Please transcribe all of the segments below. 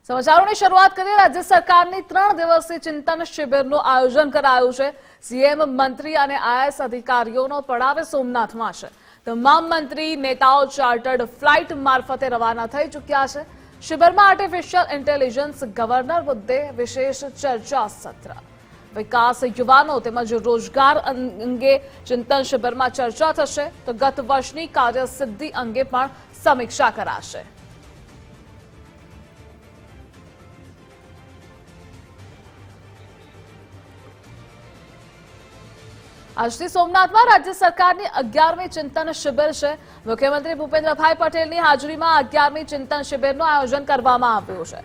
સમાચારોની શરૂઆત કરીએ। રાજ્ય સરકારની 3 દિવસીય ચિંતન શિબિરનું આયોજન કરાયું છે। સીએમ, મંત્રી અને આઈએએસ અધિકારીઓનો પડાવ સોમનાથમાં છે। તમામ મંત્રી નેતાઓ ચાર્ટર્ડ ફ્લાઇટ મારફતે રવાના થઈ ચૂક્યા છે। શિબિરમાં આર્ટિફિશિયલ ઇન્ટેલિજન્સ ગવર્નર મુદ્દે વિશેષ ચર્ચા સત્ર, વિકાસ, યુવાનો તેમજ રોજગાર અંગે ચિંતન શિબિરમાં ચર્ચા થશે તો ગત વર્ષની કાર્યસિદ્ધિ અંગે પણ સમીક્ષા કરાશે। આજથી સોમનાથમાં રાજ્ય સરકારની 11મી ચિંતન શિબિર છે। મુખ્યમંત્રી ભૂપેન્દ્રભાઈ પટેલની હાજરીમાં 11મી ચિંતન શિબિરનું આયોજન કરવામાં આવ્યું છે।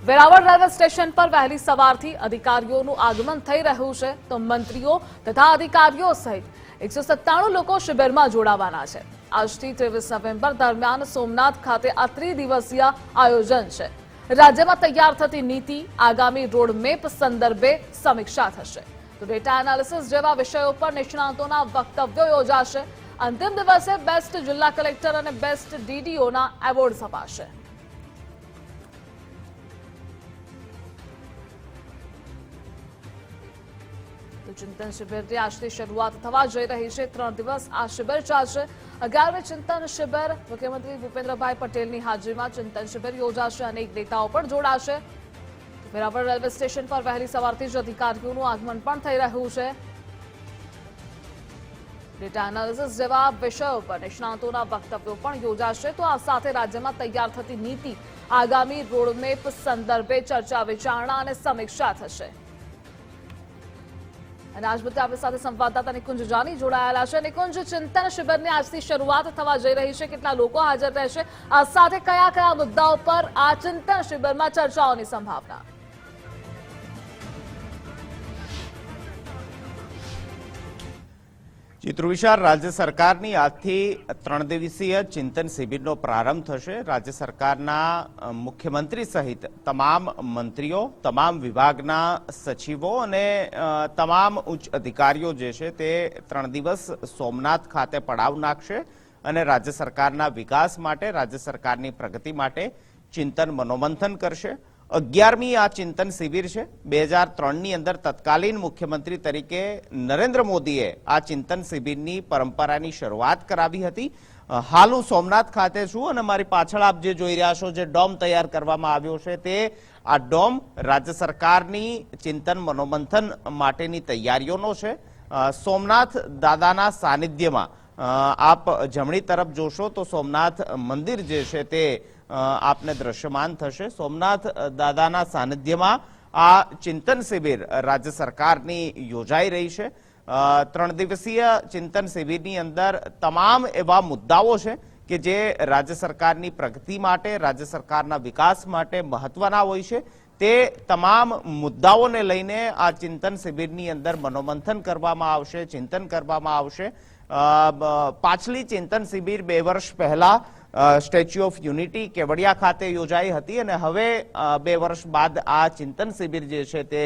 વેરાવળ રેલવે સ્ટેશન પર વહેલી સવારથી અધિકારીઓનું આગમન થઈ રહ્યું છે તો મંત્રીઓ તથા અધિકારીઓ સહિત 197 લોકો શિબિરમાં જોડાવાના છે। આજથી 23 નવેમ્બર દરમિયાન સોમનાથ ખાતે આ ત્રિદિવસીય આયોજન છે। રાજ્યમાં તૈયાર થતી નીતિ, આગામી રોડમેપ સંદર્ભે સમીક્ષા થશે તો ડેટા એનાલિસિસ જેવા વિષયો પર નિષ્ણાતોના વક્તવ્યો યોજાશે। અંતિમ દિવસે બેસ્ટ જિલ્લા કલેક્ટર અને બેસ્ટ ડીડીઓના એવોર્ડ અપાશે। ચિંતન શિબિરની આજથી શરૂઆત થવા જઈ રહી છે। 3 દિવસ આ શિબિર ચાલશે। 11મી ચિંતન શિબિર મુખ્યમંત્રી ભૂપેન્દ્રભાઈ પટેલની હાજરીમાં ચિંતન શિબિર યોજાશે। અનેક નેતાઓ પણ જોડાશે। વેરાવળ રેલવે સ્ટેશન પર વહેલી સવારથી જ અધિકારીઓનું આગમન પણ થઈ રહ્યું છે। ડેટા એનાલિસિસ જેવા વિષયો પર નિષ્ણાતોના વક્તવ્યો પણ યોજાશે તો આ સાથે રાજ્યમાં તૈયાર થતી નીતિ, આગામી રોડમેપ સંદર્ભે ચર્ચા વિચારણા અને સમીક્ષા થશે। અને આજ મુદ્દે આપણી સાથે સંવાદદાતા નિકુંજ જાની જોડાયેલા છે। નિકુંજ, ચિંતન શિબિરની આજથી શરૂઆત થવા જઈ રહી છે, કેટલા લોકો હાજર રહેશે, આ સાથે કયા કયા મુદ્દાઓ પર આ ચિંતન શિબિરમાં ચર્ચાઓની સંભાવના? ચિત્રવિશાળ, રાજ્ય સરકારની આજથી 3 દિવસીય ચિંતન શિબિરનો પ્રારંભ થશે। રાજ્ય સરકારના મુખ્યમંત્રી સહિત તમામ મંત્રીઓ, તમામ વિભાગના સચિવો અને તમામ ઉચ્ચ અધિકારીઓ જે છે તે 3 દિવસ સોમનાથ ખાતે પડાવ નાખશે અને રાજ્ય સરકારના વિકાસ માટે, રાજ્ય સરકારની પ્રગતિ માટે ચિંતન મનોમંથન કરશે। 11મી આ ચિંતન શિબિર છે। 2003ની અંદર તત્કાલીન મુખ્યમંત્રી તરીકે નરેન્દ્ર મોદીએ આ ચિંતન શિબિરની પરંપરાની શરૂઆત કરાવી હતી। હાલ હું સોમનાથ ખાતે છું અને મારી પાછળ આપ જે જોઈ રહ્યા છો, જે ડોમ તૈયાર કરવામાં આવ્યો છે, તે આ ડોમ રાજ્ય સરકારની ચિંતન મનોમંથન માટેની તૈયારીઓનો છે। સોમનાથ દાદાના સાનિધ્યમાં આપ જમણી તરફ જોશો તો સોમનાથ મંદિર જે છે તે આપને દ્રશ્યમાન થશે। સોમનાથ દાદાના સાનિધ્યમાં આ ચિંતન શિબિર રાજ્ય સરકારની યોજાઈ રહી છે। 3 દિવસીય ચિંતન શિબિરની અંદર તમામ એવા મુદ્દાઓ છે કે જે રાજ્ય સરકારની પ્રગતિ માટે, રાજ્ય સરકારના વિકાસ માટે મહત્વના હોય છે। તે તમામ મુદ્દાઓને લઈને આ ચિંતન શિબિરની અંદર મનોમંથન કરવામાં આવશે, ચિંતન કરવામાં આવશે। પાછલી ચિંતન શિબિર 2 વર્ષ પહેલા સ્ટેચ્યુ ઓફ યુનિટી કેવડિયા ખાતે યોજાઈ હતી અને હવે 2 વર્ષ બાદ આ ચિંતન શિબિર જે છે તે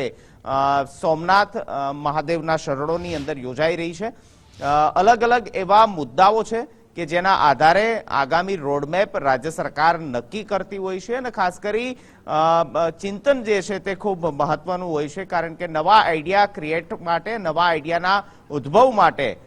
સોમનાથ મહાદેવના શરણોની અંદર યોજાઈ રહી છે। અલગ અલગ એવા મુદ્દાઓ છે કે જેના આધારે આગામી રોડમેપ રાજ્ય સરકાર નક્કી કરતી હોય છે અને ખાસ કરી ચિંતન જે છે તે ખૂબ મહત્વનું હોય છે, કારણ કે નવા આઈડિયા ક્રિએટ માટે, નવા આઈડિયાના ઉદ્ભવ માટે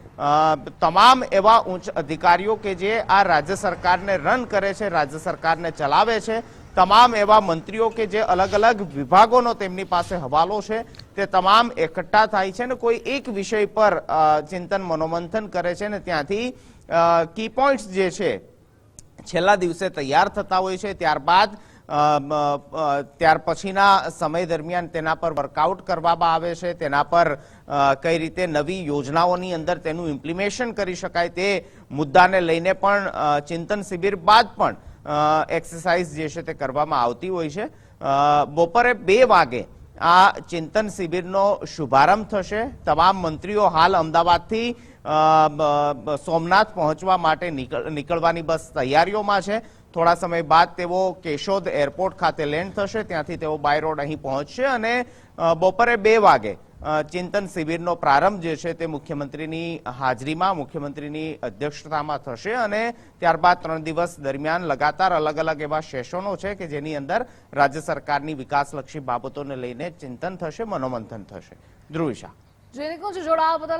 તમામ એવા ઉચ્ચ અધિકારીઓ કે જે આ રાજ્ય સરકારને રન કરે છે, રાજ્ય સરકારને ચલાવે છે, તમામ એવા મંત્રીઓ કે જે અલગ અલગ વિભાગોનો તેમની પાસે હવાલો છે, તે તમામ એકઠા થાય છે અને કોઈ એક વિષય પર ચિંતન મનોમંથન કરે છે અને ત્યાંથી કી પોઈન્ટ્સ જે છે છેલ્લા દિવસે તૈયાર થતા હોય છે। ત્યાર પછીના સમય દરમિયાન તેના પર વર્કઆઉટ કરવામાં આવે છે, તેના પર કઈ રીતે નવી યોજનાઓની અંદર તેનું ઇમ્પ્લિમેશન કરી શકાય તે મુદ્દાને લઈને પણ ચિંતન શિબિર બાદ પણ એક્સરસાઇઝ જે છે તે કરવામાં આવતી હોય છે। બપોરે 2 વાગે આ ચિંતન શિબિરનો શુભારંભ થશે। તમામ મંત્રીઓ હાલ અમદાવાદથી સોમનાથ પહોંચવા માટે નીકળવાની બસ તૈયારીઓમાં છે। થોડા સમય બાદ તેઓ કેશોદ એરપોર્ટ ખાતે લેન્ડ થશે, ત્યાંથી તેઓ બાય રોડ અહીં પહોંચશે અને બપોરે 2 વાગે ચિંતન શિબિરનો પ્રારંભ જે છે તે મુખ્યમંત્રીની હાજરીમાં, મુખ્યમંત્રીની અધ્યક્ષતામાં થશે અને ત્યારબાદ 3 દિવસ દરમિયાન લગાતાર અલગ અલગ એવા સેશનો છે કે જેની અંદર રાજ્ય સરકારની વિકાસલક્ષી બાબતોને લઈને ચિંતન થશે, મનોમંથન થશે. ધ્રુવિશા. જે નિકુંજ જોડાવા બદલ